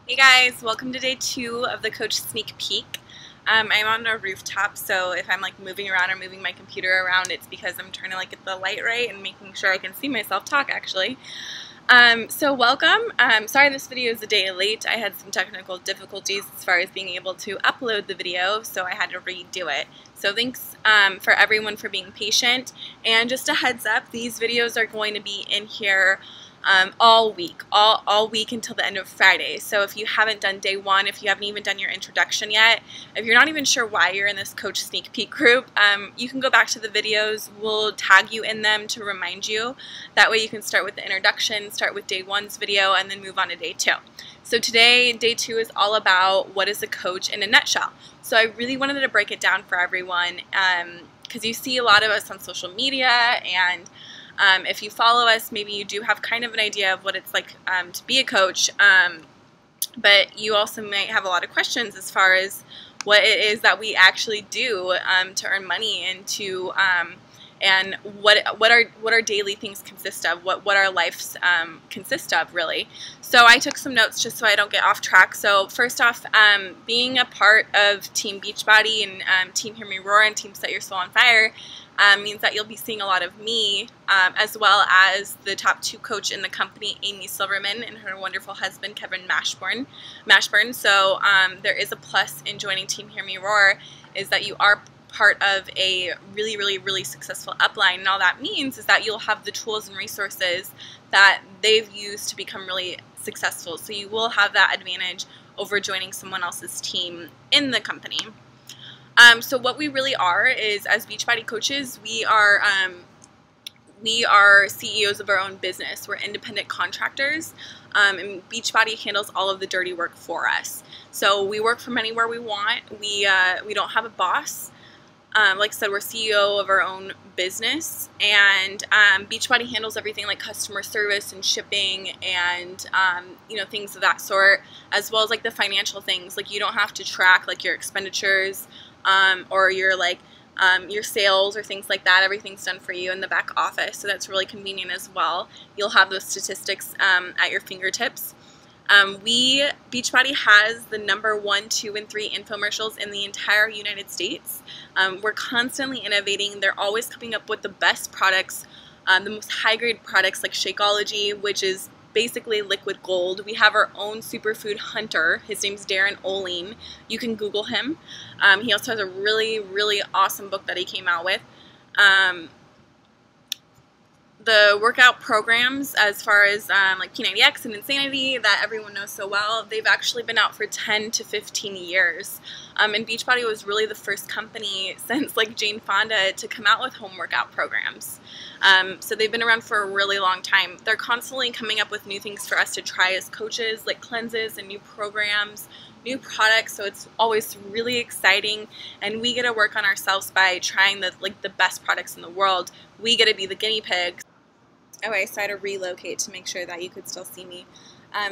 Hey guys, welcome to day 2 of the Coach Sneak Peek. I'm on a rooftop, so if I'm like moving around or moving my computer around, it's because I'm trying to like get the light right and making sure I can see myself talk actually. So welcome. Sorry this video is a day late. I had some technical difficulties as far as being able to upload the video, so I had to redo it. So thanks for everyone for being patient. And just a heads up, these videos are going to be in here all week until the end of Friday. So if you haven't done day 1, if you haven't even done your introduction yet, if you're not even sure why you're in this Coach Sneak Peek group, you can go back to the videos. We'll tag you in them to remind you. That way you can start with the introduction, start with day 1's video, and then move on to day 2. So today, day 2 is all about what is a coach in a nutshell. So I really wanted to break it down for everyone because you see a lot of us on social media, and if you follow us, maybe you do have kind of an idea of what it's like to be a coach, but you also might have a lot of questions as far as what it is that we actually do to earn money and to and what our daily things consist of, what our lives consist of, really. So I took some notes just so I don't get off track. So first off, being a part of Team Beachbody and Team Hear Me Roar and Team Set Your Soul on Fire means that you'll be seeing a lot of me, as well as the top 2 coach in the company, Amy Silverman, and her wonderful husband, Kevin Mashburn. So there is a plus in joining Team Hear Me Roar, is that you are part of a really successful upline, and all that means is that you'll have the tools and resources that they've used to become really successful. So you will have that advantage over joining someone else's team in the company. So what we really are is, as Beachbody coaches, we are CEOs of our own business. We're independent contractors, and Beachbody handles all of the dirty work for us. So we work from anywhere we want. We don't have a boss. Like I said, we're CEO of our own business, and Beachbody handles everything like customer service and shipping and you know, things of that sort, as well as like the financial things. Like you don't have to track like your expenditures or your sales or things like that. Everything's done for you in the back office, so that's really convenient as well. You'll have those statistics at your fingertips. Beachbody has the number 1, 2, and 3 infomercials in the entire United States. We're constantly innovating. They're always coming up with the best products, the most high-grade products like Shakeology, which is basically liquid gold. We have our own superfood hunter. His name's Darren Oling. You can Google him. He also has a really awesome book that he came out with. The workout programs, as far as like P90X and Insanity, that everyone knows so well, they've actually been out for 10 to 15 years. And Beachbody was really the first company since like Jane Fonda to come out with home workout programs. So they've been around for a really long time. They're constantly coming up with new things for us to try as coaches, like cleanses and new programs, new products, so it's always really exciting, and we get to work on ourselves by trying the best products in the world. We get to be the guinea pigs. Okay, so I had to relocate to make sure that you could still see me.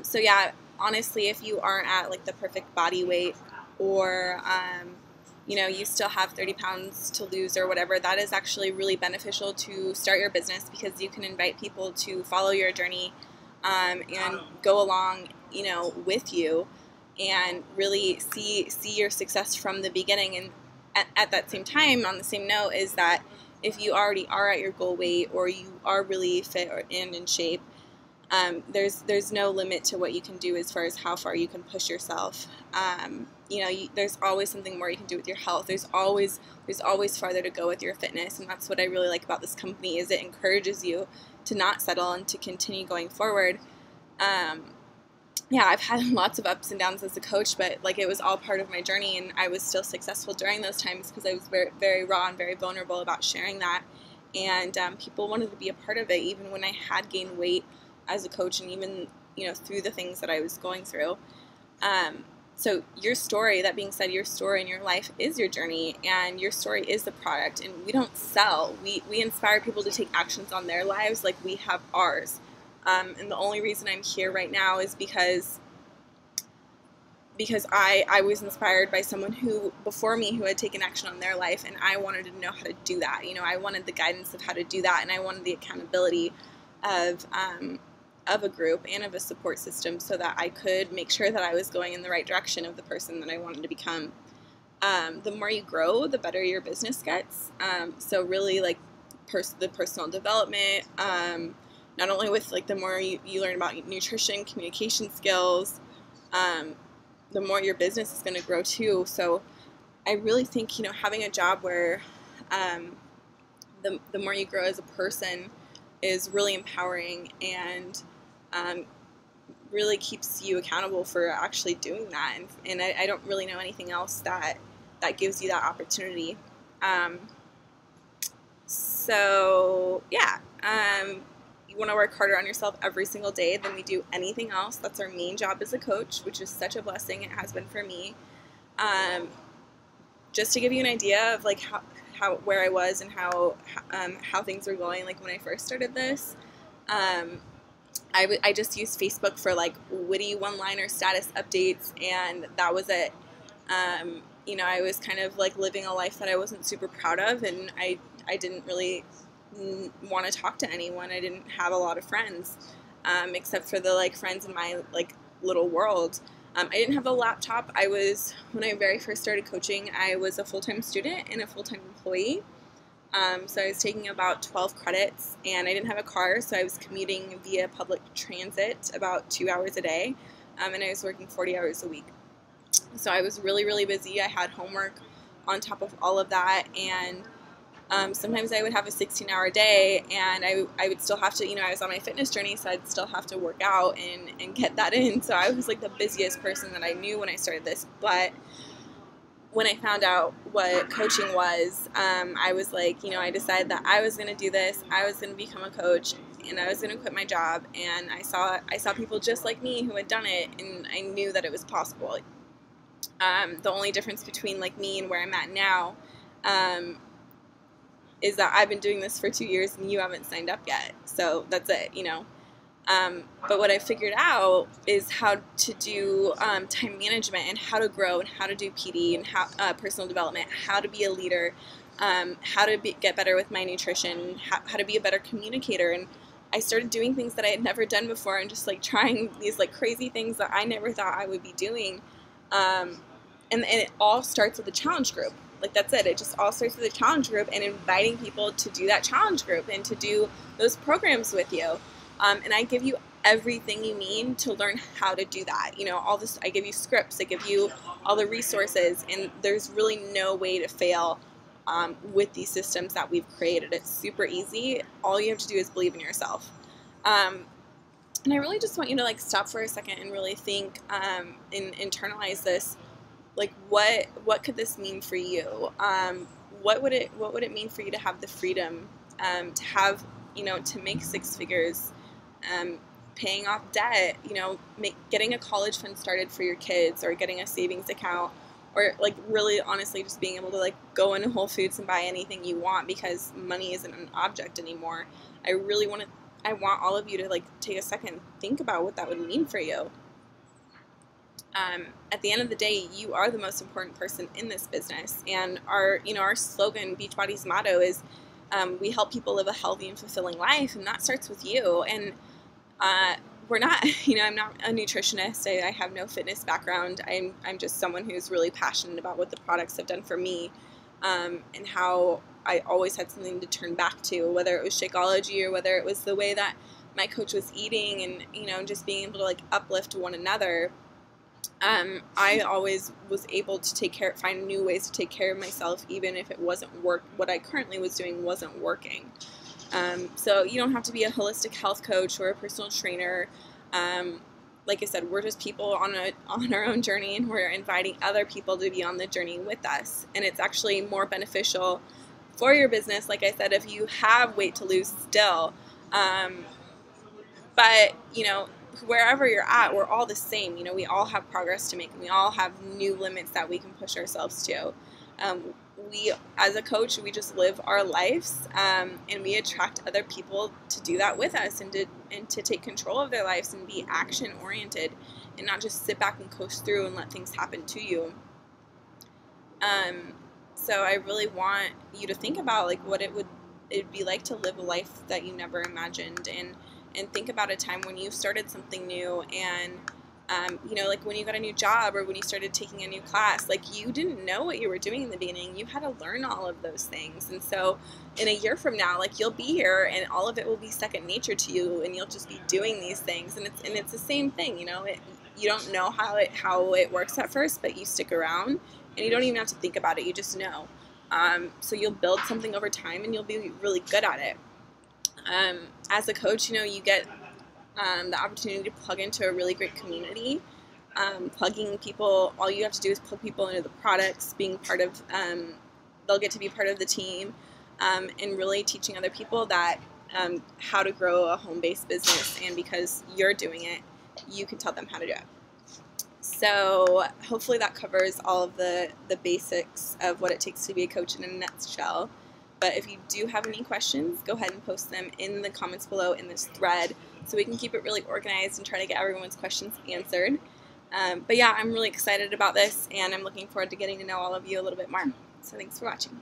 So yeah, honestly, if you aren't at like the perfect body weight, or you know, you still have 30 pounds to lose or whatever, that is actually really beneficial to start your business, because you can invite people to follow your journey and go along, you know, with you, and really see your success from the beginning. And at that same time, on the same note, is that if you already are at your goal weight, or you are really fit and in shape, there's no limit to what you can do as far as how far you can push yourself. You know, there's always something more you can do with your health. There's always farther to go with your fitness, and that's what I really like about this company, is it encourages you to not settle and to continue going forward. Yeah, I've had lots of ups and downs as a coach, but like it was all part of my journey, and I was still successful during those times because I was very raw and very vulnerable about sharing that, and people wanted to be a part of it, even when I had gained weight as a coach, and even, you know, through the things that I was going through. So your story, that being said, your story in your life is your journey, and your story is the product, and we don't sell. We inspire people to take actions on their lives like we have ours. And the only reason I'm here right now is because I was inspired by someone who before me who had taken action on their life, and I wanted to know how to do that. You know, I wanted the guidance of how to do that, and I wanted the accountability of of a group and of a support system so that I could make sure that I was going in the right direction of the person that I wanted to become. The more you grow, the better your business gets. So really, like, the personal development, not only with, like, the more you learn about nutrition, communication skills, the more your business is going to grow too. So I really think, you know, having a job where the more you grow as a person is really empowering and really keeps you accountable for actually doing that. And I don't really know anything else that gives you that opportunity. So yeah, you want to work harder on yourself every single day than we do anything else. That's our main job as a coach, which is such a blessing. It has been for me. Just to give you an idea of like where I was and how things were going, like when I first started this, I just used Facebook for like witty one-liner status updates, and that was it. You know, I was kind of like living a life that I wasn't super proud of, and I didn't really want to talk to anyone. I didn't have a lot of friends, except for the like friends in my like little world. I didn't have a laptop. When I very first started coaching, I was a full-time student and a full-time employee. So I was taking about 12 credits, and I didn't have a car, so I was commuting via public transit about 2 hours a day, and I was working 40 hours a week. So I was really, really busy. I had homework on top of all of that, and sometimes I would have a 16-hour day, and I would still have to, you know, I was on my fitness journey, so I'd still have to work out and get that in. So I was like the busiest person that I knew when I started this. But when I found out what coaching was, I was like, you know, I decided that I was going to do this. I was going to become a coach, and I was going to quit my job. And I saw people just like me who had done it, and I knew that it was possible. The only difference between like me and where I'm at now is that I've been doing this for 2 years and you haven't signed up yet. So that's it, you know. But what I figured out is how to do time management and how to grow and how to do PD and how personal development, how to be a leader, how to get better with my nutrition, how to be a better communicator. And I started doing things that I had never done before, and just like trying these like crazy things that I never thought I would be doing. And it all starts with a challenge group. Like, that's it. It just all starts with a challenge group and inviting people to do that challenge group and to do those programs with you. And I give you everything you need to learn how to do that. You know, all this, I give you scripts, I give you all the resources, and there's really no way to fail with these systems that we've created. It's super easy. All you have to do is believe in yourself. And I really just want you to like stop for a second and really think and internalize this. Like, what could this mean for you? What would it mean for you to have the freedom to have, you know, to make 6 figures, paying off debt, you know, getting a college fund started for your kids, or getting a savings account, or like really honestly just being able to like go into Whole Foods and buy anything you want because money isn't an object anymore. I want all of you to like take a second, think about what that would mean for you. At the end of the day, you are the most important person in this business, and our slogan, Beachbody's motto is, we help people live a healthy and fulfilling life, and that starts with you. And we're not, you know, I'm not a nutritionist. I have no fitness background. I'm just someone who's really passionate about what the products have done for me, and how I always had something to turn back to, whether it was Shakeology or whether it was the way that my coach was eating, and, you know, just being able to like uplift one another. I always was able to find new ways to take care of myself, even if it wasn't what I currently was doing wasn't working. So you don't have to be a holistic health coach or a personal trainer. Like I said, we're just people on our own journey, and we're inviting other people to be on the journey with us. And it's actually more beneficial for your business, like I said, if you have weight to lose still. But, you know, wherever you're at, we're all the same. You know, we all have progress to make, and we all have new limits that we can push ourselves to. We, as a coach, we just live our lives, and we attract other people to do that with us, and to take control of their lives and be action oriented, and not just sit back and coast through and let things happen to you. So I really want you to think about like what it'd be like to live a life that you never imagined, and and think about a time when you started something new, and you know, like when you got a new job or when you started taking a new class, like you didn't know what you were doing in the beginning. You had to learn all of those things. And so in a year from now, like you'll be here and all of it will be second nature to you, and you'll just be doing these things. And it's the same thing, you know, you don't know how it works at first, but you stick around and you don't even have to think about it. You just know. So you'll build something over time and you'll be really good at it. As a coach, you know, you get the opportunity to plug into a really great community. Plugging people, all you have to do is plug people into the products, being part of, they'll get to be part of the team, and really teaching other people that how to grow a home-based business, and because you're doing it, you can tell them how to do it. So hopefully that covers all of the basics of what it takes to be a coach in a nutshell. But if you do have any questions, go ahead and post them in the comments below in this thread so we can keep it really organized and try to get everyone's questions answered. But yeah, I'm really excited about this, and I'm looking forward to getting to know all of you a little bit more. So thanks for watching.